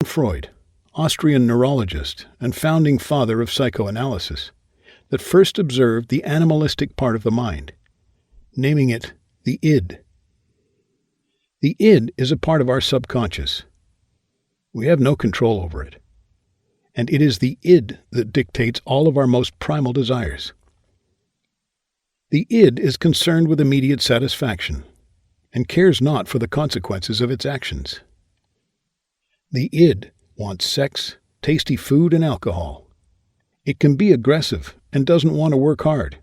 Freud, Austrian neurologist and founding father of psychoanalysis, that first observed the animalistic part of the mind, naming it the id. The id is a part of our subconscious. We have no control over it, and it is the id that dictates all of our most primal desires. The id is concerned with immediate satisfaction and cares not for the consequences of its actions. The id wants sex, tasty food, and alcohol. It can be aggressive and doesn't want to work hard.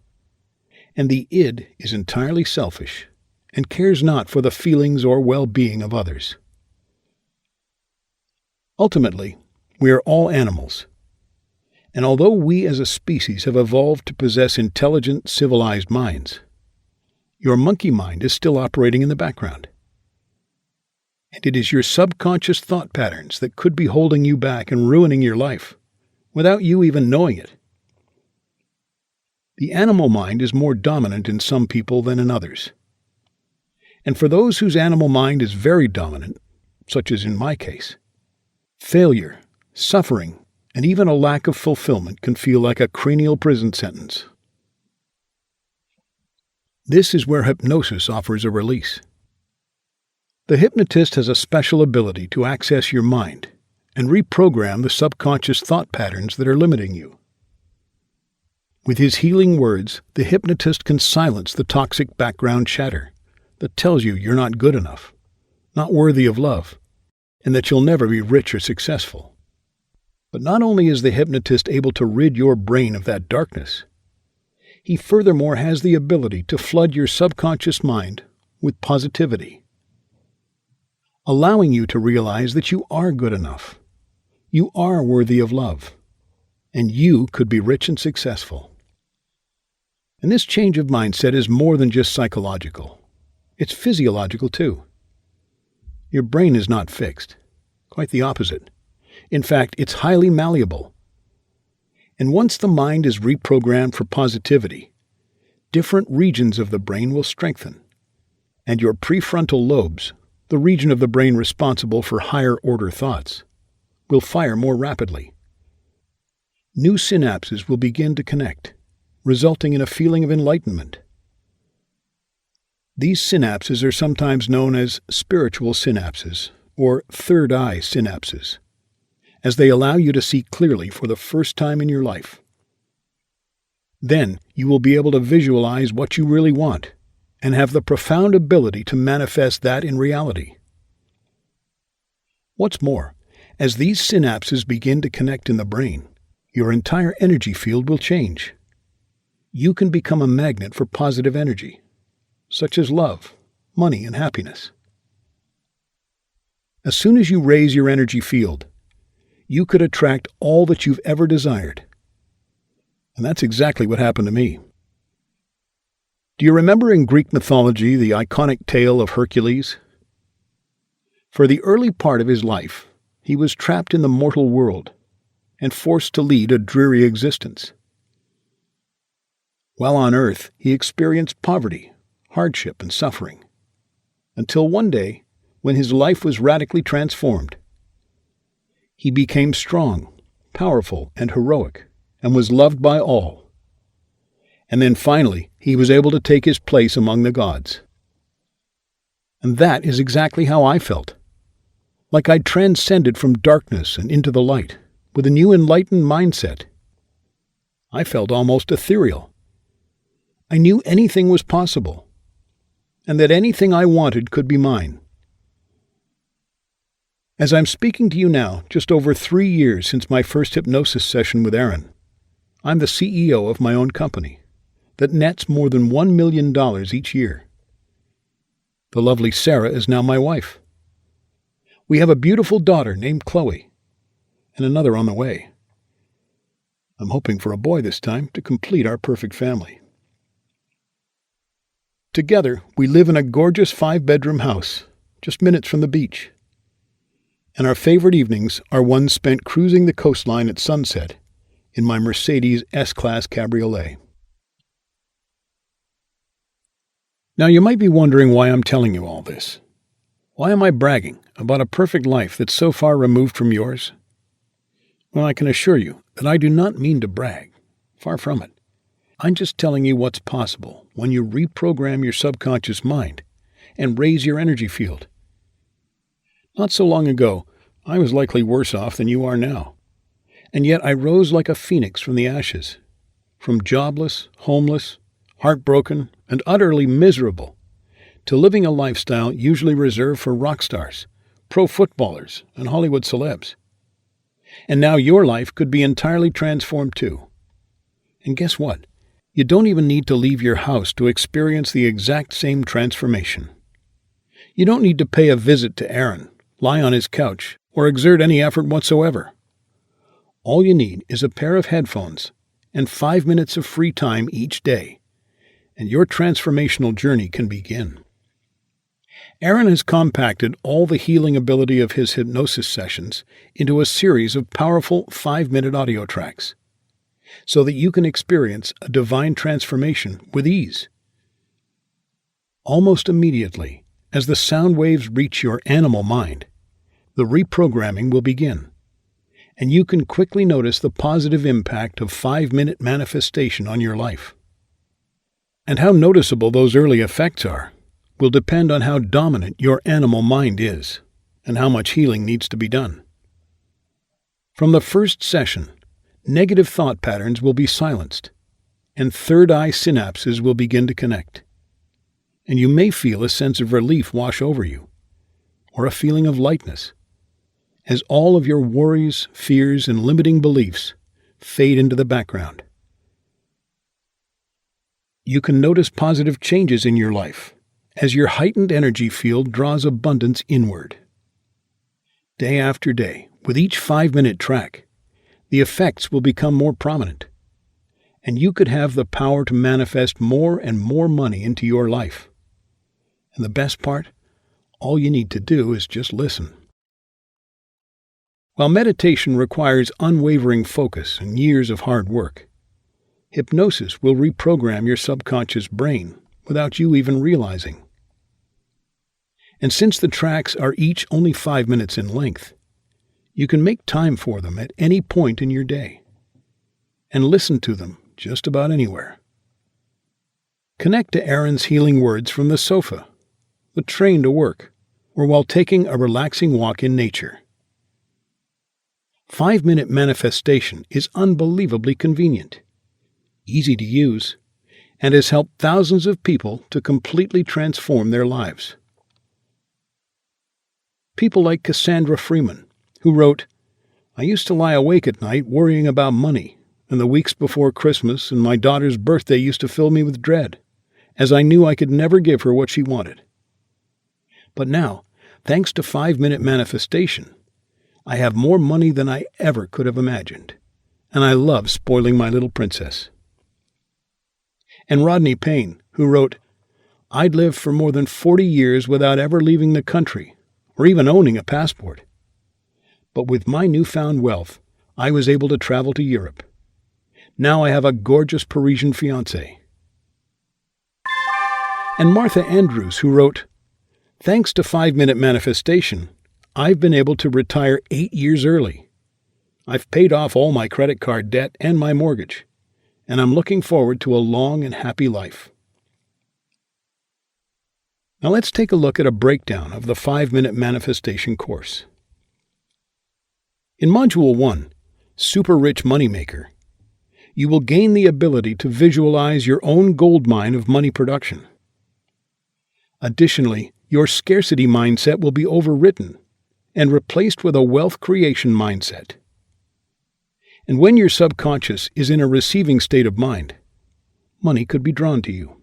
And the id is entirely selfish and cares not for the feelings or well-being of others. Ultimately, we are all animals. And although we as a species have evolved to possess intelligent, civilized minds, your monkey mind is still operating in the background. And it is your subconscious thought patterns that could be holding you back and ruining your life, without you even knowing it. The animal mind is more dominant in some people than in others. And for those whose animal mind is very dominant, such as in my case, failure, suffering, and even a lack of fulfillment can feel like a cranial prison sentence. This is where hypnosis offers a release. The hypnotist has a special ability to access your mind and reprogram the subconscious thought patterns that are limiting you. With his healing words, the hypnotist can silence the toxic background chatter that tells you you're not good enough, not worthy of love, and that you'll never be rich or successful. But not only is the hypnotist able to rid your brain of that darkness, he furthermore has the ability to flood your subconscious mind with positivity, allowing you to realize that you are good enough, you are worthy of love, and you could be rich and successful. And this change of mindset is more than just psychological. It's physiological too. Your brain is not fixed. Quite the opposite. In fact, it's highly malleable. And once the mind is reprogrammed for positivity, different regions of the brain will strengthen, and your prefrontal lobes, the region of the brain responsible for higher-order thoughts, will fire more rapidly. New synapses will begin to connect, resulting in a feeling of enlightenment. These synapses are sometimes known as spiritual synapses or third eye synapses, as they allow you to see clearly for the first time in your life. Then you will be able to visualize what you really want and have the profound ability to manifest that in reality. What's more, as these synapses begin to connect in the brain, your entire energy field will change. You can become a magnet for positive energy, such as love, money, and happiness. As soon as you raise your energy field, you could attract all that you've ever desired. And that's exactly what happened to me. Do you remember in Greek mythology the iconic tale of Hercules? For the early part of his life, he was trapped in the mortal world and forced to lead a dreary existence. While on earth, he experienced poverty, hardship, and suffering, until one day, when his life was radically transformed. He became strong, powerful, and heroic, and was loved by all. And then finally, he was able to take his place among the gods. And that is exactly how I felt. Like I'd transcended from darkness and into the light, with a new enlightened mindset. I felt almost ethereal. I knew anything was possible, and that anything I wanted could be mine. As I'm speaking to you now, just over 3 years since my first hypnosis session with Aaron, I'm the CEO of my own company that nets more than $1 million each year. The lovely Sarah is now my wife. We have a beautiful daughter named Chloe, and another on the way. I'm hoping for a boy this time to complete our perfect family. Together, we live in a gorgeous 5-bedroom house, just minutes from the beach. And our favorite evenings are ones spent cruising the coastline at sunset in my Mercedes S-Class Cabriolet. Now you might be wondering why I'm telling you all this. Why am I bragging about a perfect life that's so far removed from yours? Well, I can assure you that I do not mean to brag. Far from it. I'm just telling you what's possible when you reprogram your subconscious mind and raise your energy field. Not so long ago, I was likely worse off than you are now. And yet I rose like a phoenix from the ashes, from jobless, homeless, heartbroken, and utterly miserable, to living a lifestyle usually reserved for rock stars, pro footballers, and Hollywood celebs. And now your life could be entirely transformed too. And guess what? You don't even need to leave your house to experience the exact same transformation. You don't need to pay a visit to Aaron, lie on his couch, or exert any effort whatsoever. All you need is a pair of headphones and 5 minutes of free time each day, and your transformational journey can begin. Aaron has compacted all the healing ability of his hypnosis sessions into a series of powerful 5-minute audio tracks, so that you can experience a divine transformation with ease. Almost immediately, as the sound waves reach your animal mind, the reprogramming will begin, and you can quickly notice the positive impact of 5-minute manifestation on your life. And how noticeable those early effects are will depend on how dominant your animal mind is and how much healing needs to be done. From the first session, negative thought patterns will be silenced, and third eye synapses will begin to connect. And you may feel a sense of relief wash over you, or a feeling of lightness, as all of your worries, fears, and limiting beliefs fade into the background. You can notice positive changes in your life as your heightened energy field draws abundance inward. Day after day, with each 5-minute track, the effects will become more prominent, and you could have the power to manifest more and more money into your life. And the best part, all you need to do is just listen. While meditation requires unwavering focus and years of hard work, hypnosis will reprogram your subconscious brain without you even realizing. And since the tracks are each only 5 minutes in length, you can make time for them at any point in your day and listen to them just about anywhere. Connect to Aaron's healing words from the sofa, the train to work, or while taking a relaxing walk in nature. 5-minute manifestation is unbelievably convenient, easy to use, and has helped thousands of people to completely transform their lives. People like Cassandra Freeman, who wrote, "I used to lie awake at night worrying about money, and the weeks before Christmas and my daughter's birthday used to fill me with dread, as I knew I could never give her what she wanted. But now, thanks to 5-minute manifestation, I have more money than I ever could have imagined, and I love spoiling my little princess." And Rodney Payne, who wrote, "I'd lived for more than 40 years without ever leaving the country, or even owning a passport. But with my newfound wealth, I was able to travel to Europe. Now I have a gorgeous Parisian fiancée." And Martha Andrews, who wrote, "Thanks to 5-minute manifestation, I've been able to retire 8 years early. I've paid off all my credit card debt and my mortgage, and I'm looking forward to a long and happy life." Now let's take a look at a breakdown of the 5-minute manifestation course. In Module 1, Super Rich Moneymaker, you will gain the ability to visualize your own gold mine of money production. Additionally, your scarcity mindset will be overwritten and replaced with a wealth creation mindset. And when your subconscious is in a receiving state of mind, money could be drawn to you.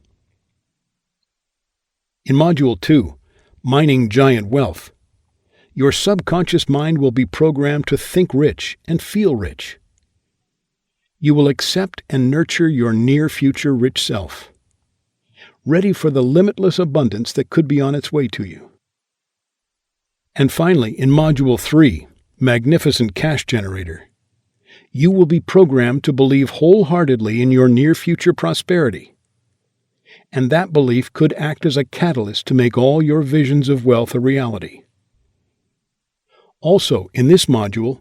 In Module 2, Mining Giant Wealth, your subconscious mind will be programmed to think rich and feel rich. You will accept and nurture your near-future rich self, ready for the limitless abundance that could be on its way to you. And finally, in Module 3, Magnificent Cash Generator, you will be programmed to believe wholeheartedly in your near-future prosperity. and that belief could act as a catalyst to make all your visions of wealth a reality. Also, in this module,